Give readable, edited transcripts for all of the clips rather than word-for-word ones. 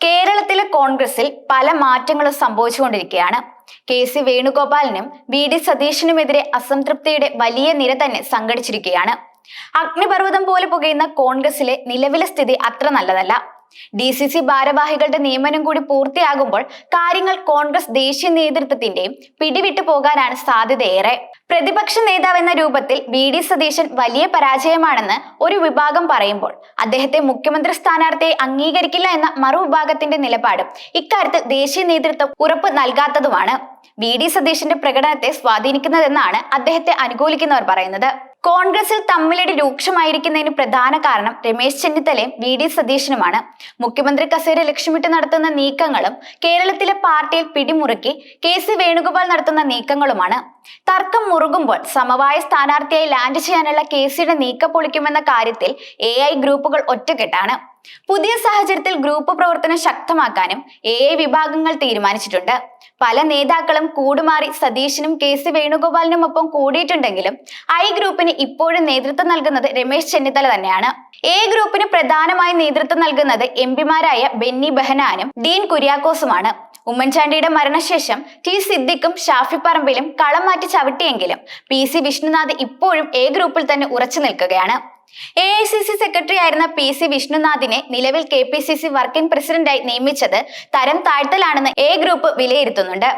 കേരളത്തിലെ കോൺഗ്രസിൽ പല മാറ്റങ്ങളും സംഭവിച്ചുകൊണ്ടിരിക്കുകയാണ്. കെ.സി. വേണുഗോപാലിനും വി.ഡി. സതീശനുമെതിരെ അസംതൃപ്തിയുടെ വലിയ നിര തന്നെ സംഘടിച്ചിരിക്കുകയാണ്. അഗ്നിപർവ്വതം പോലെ പുകയുന്ന കോൺഗ്രസിലെ നിലവിലെ സ്ഥിതി അത്ര നല്ലതല്ല. DCC ഭാരവാഹികളുടെ നിയമനം കൂടി പൂർത്തിയാകുമ്പോൾ കാര്യങ്ങൾ കോൺഗ്രസ് ദേശീയ നേതൃത്വത്തിന്റെയും പിടിവിട്ടു പോകാനാണ് സാധ്യതയേറെ. പ്രതിപക്ഷ നേതാവെന്ന രൂപത്തിൽ വി.ഡി. സതീശൻ വലിയ പരാജയമാണെന്ന് ഒരു വിഭാഗം പറയുമ്പോൾ അദ്ദേഹത്തെ മുഖ്യമന്ത്രി സ്ഥാനാർത്ഥിയെ അംഗീകരിക്കില്ല എന്ന മറുവിഭാഗത്തിന്റെ നിലപാടും ഇക്കാര്യത്തിൽ ദേശീയ നേതൃത്വം ഉറപ്പ് നൽകാത്തതുമാണ് വി.ഡി. സതീശന്റെ പ്രകടനത്തെ സ്വാധീനിക്കുന്നതെന്നാണ് അദ്ദേഹത്തെ അനുകൂലിക്കുന്നവർ പറയുന്നത്. കോൺഗ്രസിൽ തമ്മിലടി രൂക്ഷമായിരിക്കുന്നതിന് പ്രധാന കാരണം രമേശ് ചെന്നിത്തലയും വി.ഡി. സതീശനുമാണ്. മുഖ്യമന്ത്രി കസേര ലക്ഷ്യമിട്ട് നടത്തുന്ന നീക്കങ്ങളും കേരളത്തിലെ പാർട്ടിയിൽ പിടിമുറുക്കി കെ.സി. വേണുഗോപാൽ നടത്തുന്ന നീക്കങ്ങളുമാണ്. തർക്കം മുറുകുമ്പോൾ സമവായ സ്ഥാനാർത്ഥിയായി ലാൻഡ് ചെയ്യാനുള്ള കെ.സിയുടെ നീക്കം പൊളിക്കുമെന്ന കാര്യത്തിൽ AI ഗ്രൂപ്പുകൾ ഒറ്റക്കെട്ടാണ്. പുതിയ സാഹചര്യത്തിൽ ഗ്രൂപ്പ് പ്രവർത്തനം ശക്തമാക്കാനും AI വിഭാഗങ്ങൾ തീരുമാനിച്ചിട്ടുണ്ട്. പല നേതാക്കളും കൂടുമാറി സതീശനും കെ.സി. വേണുഗോപാലിനുമൊപ്പം കൂടിയിട്ടുണ്ടെങ്കിലും I ഗ്രൂപ്പിന് ഇപ്പോഴും നേതൃത്വം നൽകുന്നത് രമേശ് ചെന്നിത്തല തന്നെയാണ്. A ഗ്രൂപ്പിന് പ്രധാനമായി നേതൃത്വം നൽകുന്നത് എംപിമാരായ ബെന്നി ബെഹനാനും ഡീൻ കുര്യാക്കോസുമാണ്. ഉമ്മൻചാണ്ടിയുടെ മരണശേഷം ടി സിദ്ദിഖും ഷാഫി പറമ്പിലും കളം മാറ്റി ചവിട്ടിയെങ്കിലും PC വിഷ്ണുനാഥ് ഇപ്പോഴും A ഗ്രൂപ്പിൽ തന്നെ ഉറച്ചു നിൽക്കുകയാണ്. AICC സെക്രട്ടറി ആയിരുന്ന PC വിഷ്ണുനാഥിനെ നിലവിൽ KPCC വർക്കിംഗ് പ്രസിഡന്റായി നിയമിച്ചത് തരം താഴ്ത്തലാണെന്ന് A ഗ്രൂപ്പ് വിലയിരുത്തുന്നുണ്ട്.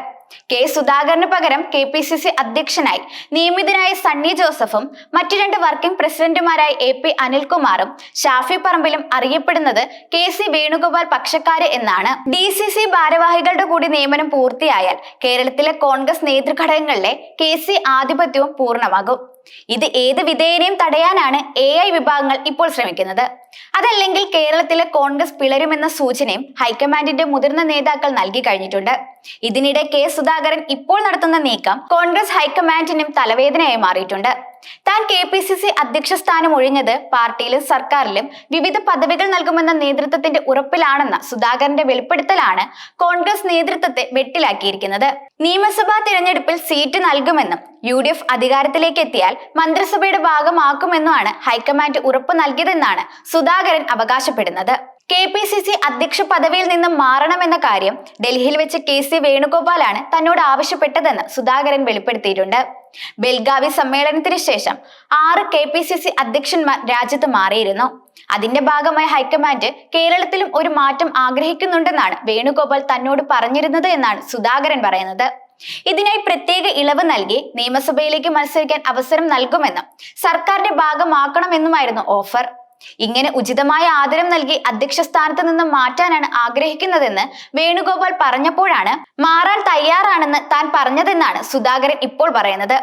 കെ സുധാകരന് പകരം KPCC അധ്യക്ഷനായി നിയമിതനായ സണ്ണി ജോസഫും മറ്റു 2 വർക്കിംഗ് പ്രസിഡന്റുമാരായ AP അനിൽകുമാറും ഷാഫി പറമ്പിലും അറിയപ്പെടുന്നത് കെ.സി. വേണുഗോപാൽ പക്ഷക്കാര് എന്നാണ്. DCC ഭാരവാഹികളുടെ കൂടി നിയമനം പൂർത്തിയായാൽ കേരളത്തിലെ കോൺഗ്രസ് നേതൃഘടകങ്ങളിലെ കെ.സി. ആധിപത്യവും പൂർണ്ണമാകും. ഇത് ഏത് വിധേയനെയും തടയാനാണ് AI വിഭാഗങ്ങൾ ഇപ്പോൾ ശ്രമിക്കുന്നത്. അതല്ലെങ്കിൽ കേരളത്തിലെ കോൺഗ്രസ് പിളരുമെന്ന സൂചനയും ഹൈക്കമാൻഡിന്റെ മുതിർന്ന നേതാക്കൾ നൽകി കഴിഞ്ഞിട്ടുണ്ട്. ഇതിനിടെ കെ സുധാകരൻ ഇപ്പോൾ നടത്തുന്ന നീക്കം കോൺഗ്രസ് ഹൈക്കമാൻഡിനും തലവേദനയായി മാറിയിട്ടുണ്ട്. താൻ KPCC അധ്യക്ഷ സ്ഥാനം ഒഴിഞ്ഞത് പാർട്ടിയിലും സർക്കാരിലും വിവിധ പദവികൾ നൽകുമെന്ന നേതൃത്വത്തിന്റെ ഉറപ്പിലാണെന്ന സുധാകരന്റെ വെളിപ്പെടുത്തലാണ് കോൺഗ്രസ് നേതൃത്വത്തെ വെട്ടിലാക്കിയിരിക്കുന്നത്. നിയമസഭാ തിരഞ്ഞെടുപ്പിൽ സീറ്റ് നൽകുമെന്നും UDF അധികാരത്തിലേക്ക് എത്തിയാൽ മന്ത്രിസഭയുടെ ഭാഗമാക്കുമെന്നുമാണ് ഹൈക്കമാൻഡ് ഉറപ്പ് നൽകിയതെന്നാണ് സുധാകരൻ അവകാശപ്പെടുന്നത്. KPCC അധ്യക്ഷ പദവിയിൽ നിന്നും മാറണമെന്ന കാര്യം ഡൽഹിയിൽ വെച്ച് കെ.സി. വേണുഗോപാലാണ് തന്നോട് ആവശ്യപ്പെട്ടതെന്ന് സുധാകരൻ വെളിപ്പെടുത്തിയിട്ടുണ്ട്. ബെൽഗാവി സമ്മേളനത്തിന് ശേഷം 6 KPCC അധ്യക്ഷന്മാർ രാജ്യത്ത് മാറിയിരുന്നു. അതിന്റെ ഭാഗമായി ഹൈക്കമാൻഡ് കേരളത്തിലും ഒരു മാറ്റം ആഗ്രഹിക്കുന്നുണ്ടെന്നാണ് വേണുഗോപാൽ തന്നോട് പറഞ്ഞിരുന്നത് എന്നാണ് സുധാകരൻ പറയുന്നത്. ഇതിനായി പ്രത്യേക ഇളവ് നൽകി നിയമസഭയിലേക്ക് മത്സരിക്കാൻ അവസരം നൽകുമെന്നും സർക്കാരിന്റെ ഭാഗമാക്കണമെന്നുമായിരുന്നു ഓഫർ. ഇങ്ങനെ ഉചിതമായ ആദരം നൽകി അധ്യക്ഷ സ്ഥാനത്ത് നിന്ന് മാറ്റാനാണ് ആഗ്രഹിക്കുന്നതെന്ന് വേണുഗോപാൽ പറഞ്ഞപ്പോഴാണ് മാറാൻ തയ്യാറാണെന്ന് താൻ പറഞ്ഞതെന്നാണ് സുധാകരൻ ഇപ്പോൾ പറയുന്നത്.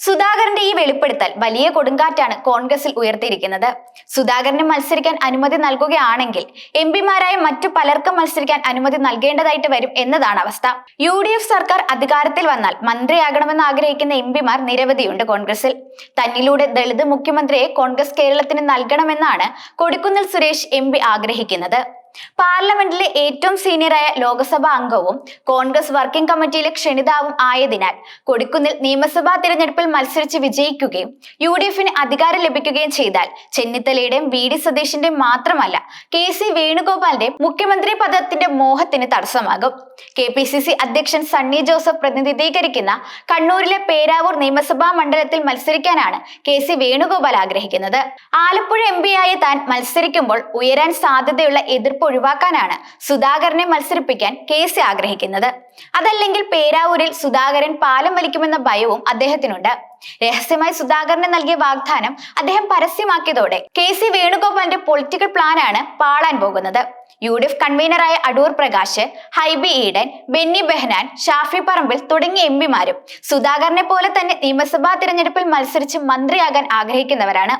സുധാകരന്റെ ഈ വെളിപ്പെടുത്തൽ വലിയ കൊടുങ്കാറ്റാണ് കോൺഗ്രസിൽ ഉയർത്തിയിരിക്കുന്നത്. സുധാകരന് മത്സരിക്കാൻ അനുമതി നൽകുകയാണെങ്കിൽ എംപിമാരായ മറ്റു പലർക്കും മത്സരിക്കാൻ അനുമതി നൽകേണ്ടതായിട്ട് വരും എന്നതാണ് അവസ്ഥ. UDF സർക്കാർ അധികാരത്തിൽ വന്നാൽ മന്ത്രിയാകണമെന്ന് ആഗ്രഹിക്കുന്ന എംപിമാർ നിരവധിയുണ്ട് കോൺഗ്രസിൽ. തന്നിലൂടെ ദളിത് മുഖ്യമന്ത്രിയെ കോൺഗ്രസ് കേരളത്തിന് നൽകണമെന്നാണ് കൊടിക്കുന്നിൽ സുരേഷ് MP ആഗ്രഹിക്കുന്നത്. പാർലമെന്റിലെ ഏറ്റവും സീനിയറായ ലോക്സഭാ അംഗവും കോൺഗ്രസ് വർക്കിംഗ് കമ്മിറ്റിയിലെ ക്ഷണിതാവും ആയതിനാൽ കൊടിക്കുന്നിൽ നിയമസഭാ തിരഞ്ഞെടുപ്പിൽ മത്സരിച്ച് വിജയിക്കുകയും UDFന് അധികാരം ലഭിക്കുകയും ചെയ്താൽ ചെന്നിത്തലയുടെയും വി.ഡി. സതീശന്റെയും മാത്രമല്ല കെ.സി. വേണുഗോപാലിന്റെ മുഖ്യമന്ത്രി പദത്തിന്റെ മോഹത്തിന് തടസ്സമാകും. KPCC അധ്യക്ഷൻ സണ്ണി ജോസഫ് പ്രതിനിധീകരിക്കുന്ന കണ്ണൂരിലെ പേരാവൂർ നിയമസഭാ മണ്ഡലത്തിൽ മത്സരിക്കാനാണ് കെ.സി. വേണുഗോപാൽ ആഗ്രഹിക്കുന്നത്. ആലപ്പുഴ MP-യായ താൻ മത്സരിക്കുമ്പോൾ ഉയരാൻ സാധ്യതയുള്ള എതിർപ്പ് ഒഴിവാക്കാനാണ് സുധാകരനെ മത്സരിപ്പിക്കാൻ കെ.സി. ആഗ്രഹിക്കുന്നത്. അതല്ലെങ്കിൽ പേരാവൂരിൽ സുധാകരൻ പാലം വലിക്കുമെന്ന ഭയവും അദ്ദേഹത്തിനുണ്ട്. രഹസ്യമായി സുധാകരന് നൽകിയ വാഗ്ദാനം അദ്ദേഹം പരസ്യമാക്കിയതോടെ കെ.സി. വേണുഗോപാലിന്റെ പൊളിറ്റിക്കൽ പ്ലാനാണ് പാളാൻ പോകുന്നത്. UDF കൺവീനറായ അടൂർ പ്രകാശ്, ഹൈബി ഈഡൻ, ബെന്നി ബെഹനാൻ, ഷാഫി പറമ്പിൽ തുടങ്ങിയ എംപിമാരും സുധാകരനെ പോലെ തന്നെ നിയമസഭാ തിരഞ്ഞെടുപ്പിൽ മത്സരിച്ച് മന്ത്രിയാകാൻ ആഗ്രഹിക്കുന്നവരാണ്.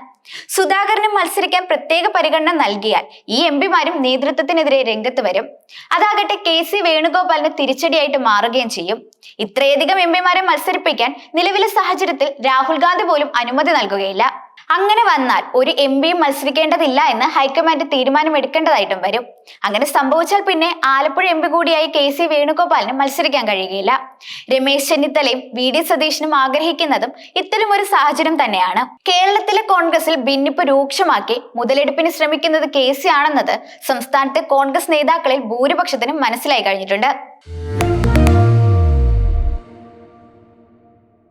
സുധാകരന് മത്സരിക്കാൻ പ്രത്യേക പരിഗണന നൽകിയാൽ ഈ എംപിമാരും നേതൃത്വത്തിനെതിരെ രംഗത്ത് വരും. അതാകട്ടെ കെ.സി. വേണുഗോപാലിന് തിരിച്ചടിയായിട്ട് മാറുകയും ചെയ്യും. ഇത്രയധികം എംപിമാരെ മത്സരിപ്പിക്കാൻ നിലവിലെ സാഹചര്യത്തിൽ രാഹുൽ ഗാന്ധി പോലും അനുമതി നൽകുകയില്ല. അങ്ങനെ വന്നാൽ ഒരു എംപിയും മത്സരിക്കേണ്ടതില്ല എന്ന് ഹൈക്കമാൻഡ് തീരുമാനമെടുക്കേണ്ടതായിട്ടും വരും. അങ്ങനെ സംഭവിച്ചാൽ പിന്നെ ആലപ്പുഴ എംപി കൂടിയായി KC വേണുഗോപാലിന് മത്സരിക്കാൻ കഴിയുകയില്ല. രമേശ് ചെന്നിത്തലയും VD സതീശനും ആഗ്രഹിക്കുന്നതും ഇത്തരമൊരു സാഹചര്യം തന്നെയാണ്. കേരളത്തിലെ കോൺഗ്രസിൽ ഭിന്നിപ്പ് രൂക്ഷമാക്കി മുതലെടുപ്പിന് ശ്രമിക്കുന്നത് KC ആണെന്നത് സംസ്ഥാനത്തെ കോൺഗ്രസ് നേതാക്കളിൽ ഭൂരിപക്ഷത്തിനും മനസ്സിലായി കഴിഞ്ഞിട്ടുണ്ട്.